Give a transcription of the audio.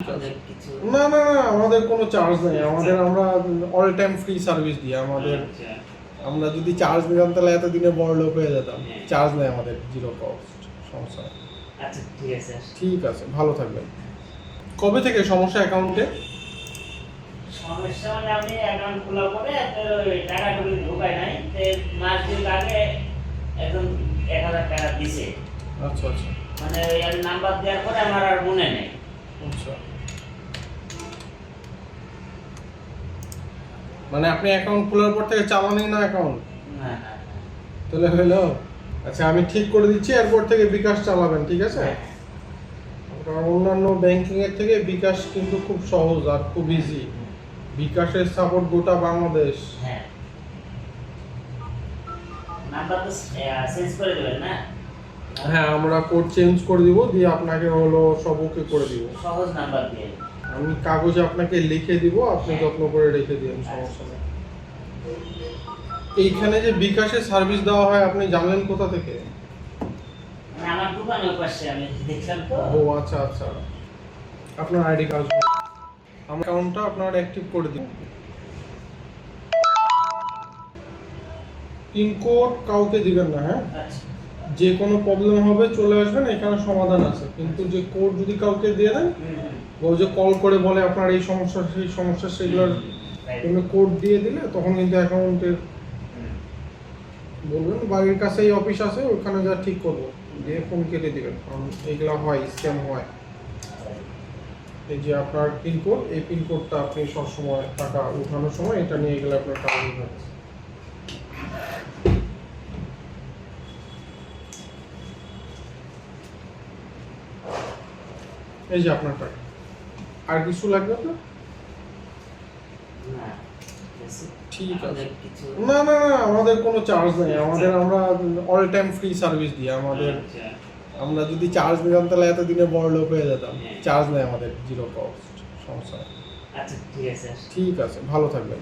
না না না, আমাদের কোনো চার্জ নেই। আমরা অল টাইম ফ্রি সার্ভিস দিই। আমরা যদি চার্জ দিতাম তাহলে এতদিনে বড় লোক হয়ে যেতাম। চার্জ নেই আমাদের, জিরো কস্ট। সমস্যা নেই। আচ্ছা ঠিক আছে। ঠিক আছে, ভালো থাকবেন। কবে থেকে সমস্যা অ্যাকাউন্টে? সমস্যা মানে আমি অ্যাকাউন্ট খোলার পরে টাকা টুকু ঢোকায় নাই, মাস দুই আগে একজন 1000 টাকা দিছে। আচ্ছা আচ্ছা, মানে আমি নাম্বার দেওয়ার পরে আমার আর মনে নেই। আচ্ছা, মানে আপনি অ্যাকাউন্ট খোলার পর থেকে চালানই না অ্যাকাউন্ট? না না তাহলে হলো। আচ্ছা, আমি ঠিক করে দিচ্ছি, এরপর থেকে বিকাশ চালাবেন, ঠিক আছে? কারণ অন্যান্য ব্যাংকিং এর থেকে বিকাশ কিন্তু খুব সহজ আর খুব ইজি। বিকাশের সাপোর্ট গোটা বাংলাদেশ। হ্যাঁ, নাম্বার তো চেঞ্জ করে দেবেন না? হ্যাঁ, আমরা কোড চেঞ্জ করে দিব, দিয়ে আপনাকে হলো সব ওকে করে দিব। সহজ নাম্বার দিয়ে আমি কাগজে আপনাকে লিখে দিব, আপনি যত্ন করে রেখে দিন, সমস্যা নেই। এইখানে যে বিকাশের সার্ভিস দেওয়া হয় আপনি জানলেন কোথা থেকে? মানে আমার দোকানের পাশে আমি দেখলাম তো। ও আচ্ছা আচ্ছা, আপনার আইডি কার্ড, আমার অ্যাকাউন্টটা আপনার অ্যাক্টিভ করে দিন। পিনকোড কাউকে দিবেন না, হ্যাঁ? আচ্ছা যে কোনো প্রবলেম হবে চলে আসবেন, এখানে সমাধান আছে। কিন্তু যে কোড যদি কাউকে দিয়ে দেন, ও যে কল করে বলে আপনার এই সমস্যা সেই সমস্যা, সেগুলোর তুমি কোড দিয়ে দিলে তখন কিন্তু অ্যাকাউন্টের বলবেন বাড়ির কাছেই অফিস আছে, ওখানে যা ঠিক করবো, দিয়ে ফোন কেটে দিবেন। কারণ এইগুলো হয়, স্ক্যাম হয়। এই যে আপনার পিনকোড, এই পিনকোডটা আপনি সবসময় টাকা উঠানোর সময় এটা নিয়ে গেলে আপনার টাকা উঠাবে। এই যে আপনার টাকা। আর কিছু লাগবে তো? না ঠিক আছে। কিছু না না না, আমাদের কোনো চার্জ নেই। আমরা অল টাইম ফ্রি সার্ভিস দিই। আমরা যদি চার্জ দিতাম তাহলে এতদিনে বড় লোক হয়ে যেতাম। চার্জ নেই আমাদের, জিরো কস্ট। সমস্যা নেই। আচ্ছা ঠিক আছে। ঠিক আছে, ভালো থাকবেন।